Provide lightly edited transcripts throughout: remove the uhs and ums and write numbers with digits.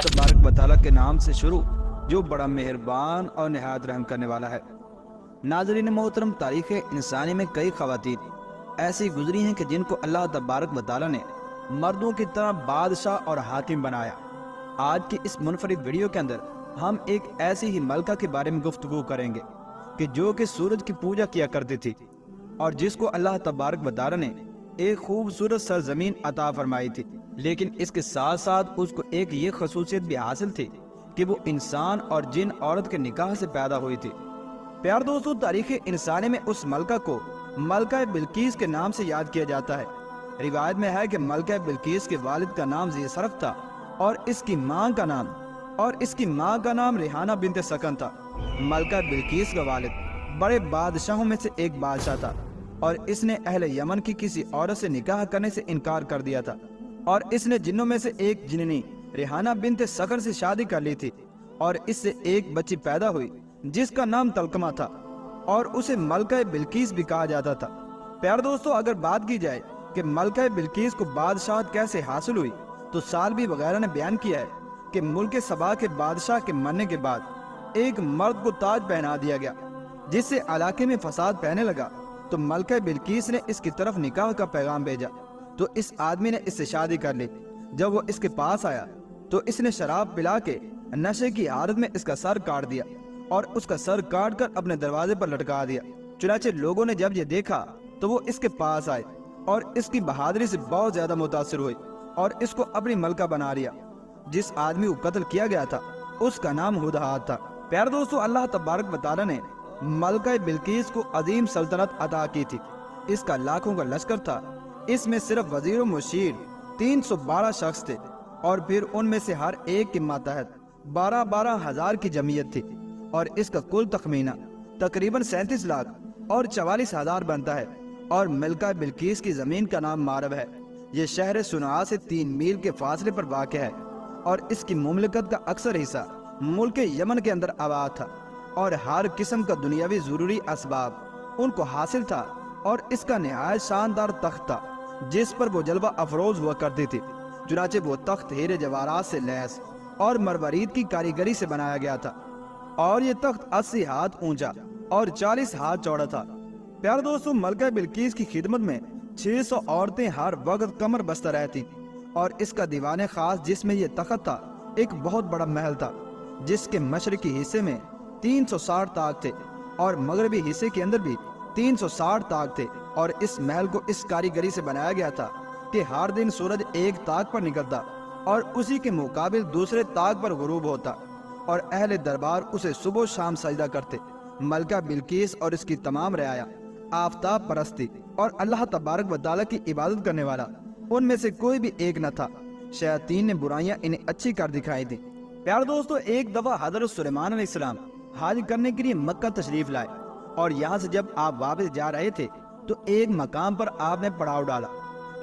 तबारक व तआला के नाम से शुरू जो बड़ा मेहरबान और निहायत रहम करने वाला है। नाज़रीन मोहतरम, तारीख़ इंसानी में कई ख़वातीन ऐसी गुजरी हैं कि जिनको अल्लाह तबारक व तआला ने मर्दों की तरह बादशाह और हाकिम बनाया। आज की इस मुनफरिद वीडियो के अंदर हम एक ऐसी ही मलका के बारे में गुफ्तगू करेंगे कि जो कि सूरज की पूजा किया करती थी और जिसको अल्लाह तबारक व तआला ने एक खूबसूरत सरजमीन अता फरमाई थी। लेकिन इसके साथ साथ उसको एक ये खसूसियत भी हासिल थी कि वो इंसान और जिन औरत के निकाह से पैदा हुई थी। प्यार दोस्तों, तारीख़ इंसानी में उस मलका को मलका बिल्कीस के नाम से याद किया जाता है। रिवायत में है कि मलका बिल्कीस के वालिद का नाम ज़ीसरफ़ था और इसकी माँ का नाम रिहाना बिन्त सकन था। मलका बिल्कीस का वालिद बड़े बादशाहों में से एक बादशाह था और इसने अहले यमन की किसी औरत से निकाह करने से इनकार कर दिया था और इसने जिन्नों में से एक जिन्नी रिहाना बिन्त सकन से शादी कर ली थी और इससे एक बच्ची पैदा हुई जिसका नाम तलकमा था और उसे मलका बिल्कीस भी कहा जाता था। प्यार दोस्तों, अगर बात की जाए कि मलका बिल्कीस को बादशाहत कैसे हासिल हुई तो सालबी वगैरह ने बयान किया है कि मुल्क सबा के बादशाह के मरने के बाद एक मर्द को ताज पहना दिया गया जिससे इलाके में फसाद फैलने लगा। तो मलका बिल्कीस ने इसकी तरफ निकाह का पैगाम भेजा तो इस आदमी ने इससे शादी कर ली। जब वो इसके पास आया तो इसने शराब पिला के नशे की हालत में इसका सर काट दिया और उसका सर काट कर अपने दरवाजे पर लटका दिया। चुनाचे लोगों ने जब ये देखा तो वो इसके पास आए और इसकी बहादुरी से बहुत ज्यादा मुतासिर हुई और इसको अपनी मलका बना लिया। जिस आदमी को कत्ल किया गया था उसका नाम हुदहाद था। प्यार दोस्तों, अल्लाह तबारक व तआला ने मलका बिल्कीस को अजीम सल्तनत अता की थी। इसका लाखों का लश्कर था। इसमें सिर्फ वजीर व मुशीर 312 शख्स थे और फिर उनमें से हर एक के मातहत 12-12 हजार की जमीयत थी और इसका कुल तखमीना तकरीबन 37 लाख और 44 हजार बनता है। और मलका बिल्कीस की जमीन का नाम मारब है। ये शहर सुनआ से 3 मील के फासले पर वाक़ है और इसकी मुमलिकत का अक्सर हिस्सा मुल्क यमन के अंदर आबाद था और हर किस्म का दुनियावी ज़रूरी असबाब उनको हासिल था और इसका नहायत शानदार तख्त था जिस पर वो जलवा अफरोज हुआ करती थी। चुनाचे वो तख्त हीरे जवाहरात से लैस और मरमरीद की कारीगरी से बनाया गया था और ये तख्त 80 हाथ ऊंचा और 40 हाथ चौड़ा था। प्यार दोस्तों, मलका बिल्कीस की खिदमत में 600 औरतें हर वक्त कमर बस्ता रहती और इसका दीवाने खास जिसमें यह तख्त था एक बहुत बड़ा महल था जिसके मशरकी हिस्से में 360 ताक थे और मगरबी हिस्से के अंदर भी 360 ताक थे और इस महल को इस कारीगरी से बनाया गया था कि हर दिन सूरज एक ताक पर निकलता और उसी के मुकाबिल दूसरे ताक पर गुरूब होता और अहले दरबार उसे सुबह शाम सजदा करते। मलका बिल्कीस और इसकी तमाम रियाया आफताब परस्ती और अल्लाह तबारक व तआला की इबादत करने वाला उनमें से कोई भी एक न था। शैतान ने बुराइयां इन्हें अच्छी कर दिखाई थी। प्यार दोस्तों, एक दफा हजरत सुलेमान अलैहिस्सलाम हज करने के लिए मक्का तशरीफ लाए और यहाँ से जब आप वापस जा रहे थे तो एक मकाम पर आपने पड़ाव डाला।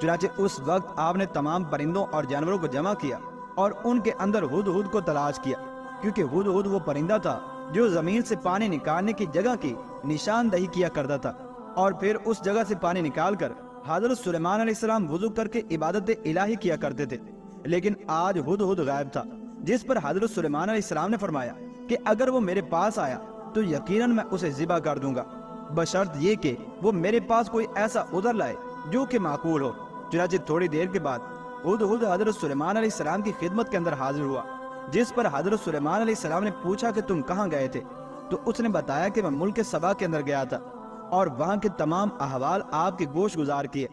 चुनाचे उस वक्त आपने तमाम परिंदों और जानवरों को जमा किया और उनके अंदर हुदहुद को तलाश किया क्योंकि हुदहुद वो परिंदा था जो जमीन से पानी निकालने की जगह की निशानदही किया करता था और फिर उस जगह से पानी निकाल कर हजरत सुलेमान अलैहिस्सलाम वुजू करके इबादत इलाही किया करते थे। लेकिन आज हुदहुद गायब था, जिस पर हजरत सुलेमान अलैहिस्सलाम ने फरमाया कि अगर वो मेरे पास आया तो यकीनन मैं उसे ज़िबा कर दूंगा, बशर्त ये कि वो मेरे पास कोई ऐसा उधर लाए जो कि माकूल हो। चुनांचे थोड़ी देर के बाद हुदहुद हजरत सुलेमान अलैहिस्सलाम की खिदमत के अंदर हाजिर हुआ, जिस पर हजरत सुलेमान अलैहिस्सलाम ने पूछा कि तुम कहाँ गए थे। तो उसने बताया कि मैं मुल्क सबा के अंदर गया था और वहाँ के तमाम अहवाल आपके गोश गुजार किए।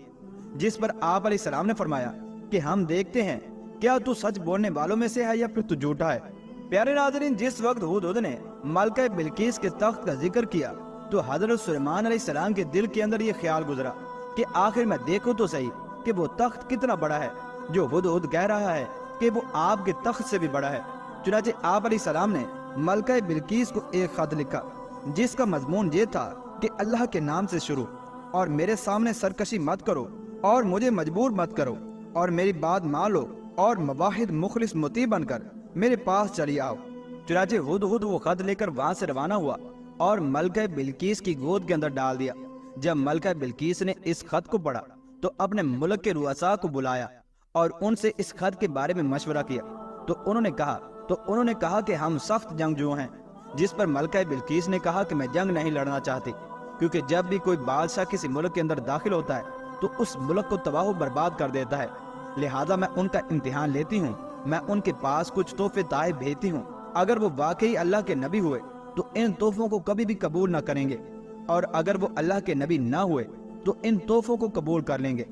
जिस पर आप अलैहिस्सलाम ने फरमाया कि हम देखते हैं क्या तू सच बोलने वालों में से है या फिर तू झूठा है। प्यारे नाज़रीन, जिस वक्त हुदहुद ने मलका बिल्कीस के तख्त का जिक्र किया तो हजरत सुलेमान अलैहिस्सलाम के दिल के अंदर ये ख्याल गुजरा कि आखिर मैं देखूं तो सही कि वो तख्त कितना बड़ा है जो हुदहुद कह रहा है कि वो आपके तख्त से भी बड़ा है। चुनांचे आप अलैहिस्सलाम ने मलका बिल्कीस को एक खत लिखा जिसका मजमून ये था कि अल्लाह के नाम से शुरू और मेरे सामने सरकशी मत करो और मुझे मजबूर मत करो और मेरी बात मान लो और मवाहिद मुखलिस मुती बनकर मेरे पास चली आओ। चुनांचे हुदहुद वो खत लेकर वहां से रवाना हुआ और मलका बिल्कीस की गोद के अंदर डाल दिया। जब मलका बिल्कीस ने इस खत को पढ़ा तो अपने मुल्क के रुअसा को बुलाया और उनसे इस खत के बारे में मशवरा किया تو انہوں نے کہا کہ ہم سخت جنگجو ہیں، جس پر ملکہ بلقیس نے کہا کہ میں جنگ نہیں لڑنا چاہتی، کیونکہ جب بھی کوئی بادشاہ کسی ملک کے اندر داخل ہوتا ہے تو اس ملک کو تباہ و برباد کر دیتا ہے، لہذا میں ان کا امتحان لیتی ہوں، میں ان کے پاس کچھ تحفے تحائف بھیجتی ہوں، اگر وہ واقعی اللہ کے نبی ہوئے تو ان تحفوں کو کبھی بھی قبول نہ کریں گے، اور اگر وہ اللہ کے نبی نہ ہوئے تو ان تحفوں کو قبول کر لیں گے۔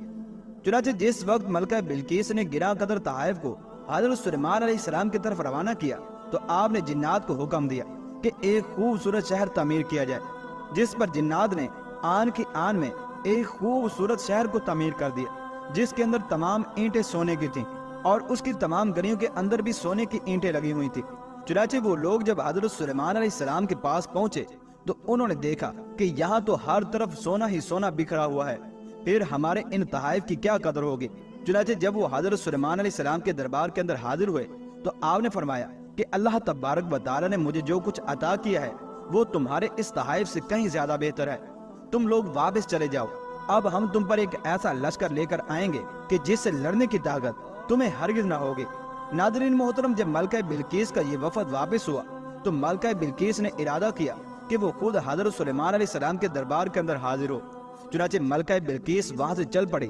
چنانچہ جس وقت ملکہ بلقیس نے گراں قدر تحائف کو حضرت سلیمان علیہ السلام کی طرف روانہ کیا تو آپ نے جنات کو حکم دیا کہ ایک خوبصورت شہر تعمیر کیا جائے، جس پر جنات نے آن کی آن میں ایک خوبصورت شہر کو تعمیر کر دیا، جس کے اندر تمام اینٹیں سونے کی تھیں اور اس کی تمام گلیوں کے اندر بھی سونے کی اینٹیں لگی ہوئی تھیں۔ چنانچہ وہ لوگ جب حضرت سلیمان علیہ السلام کے پاس پہنچے تو انہوں نے دیکھا کہ یہاں تو ہر طرف سونا ہی سونا بکھرا ہوا ہے، پھر ہمارے ان تحائف کی کیا قدر ہوگی۔ چنانچہ جب وہ حضرت سلیمان علیہ السلام کے دربار کے اندر حاضر ہوئے تو آپ نے فرمایا کہ اللہ تبارک و تعالی نے مجھے جو کچھ عطا کیا ہے وہ تمہارے اس تحائف سے کہیں زیادہ بہتر ہے، تم لوگ واپس چلے جاؤ، اب ہم تم پر ایک ایسا لشکر لے کر آئیں گے کہ جس سے لڑنے کی طاقت تمہیں ہرگز نہ ہوگی۔ ناظرین محترم، جب ملکہ بلقیس کا یہ وفد واپس ہوا تو ملکہ بلقیس نے ارادہ کیا کہ وہ خود حضرت سلیمان علیہ السلام کے دربار کے اندر حاضر ہو۔ چنانچہ ملکہ بلقیس وہاں سے چل پڑی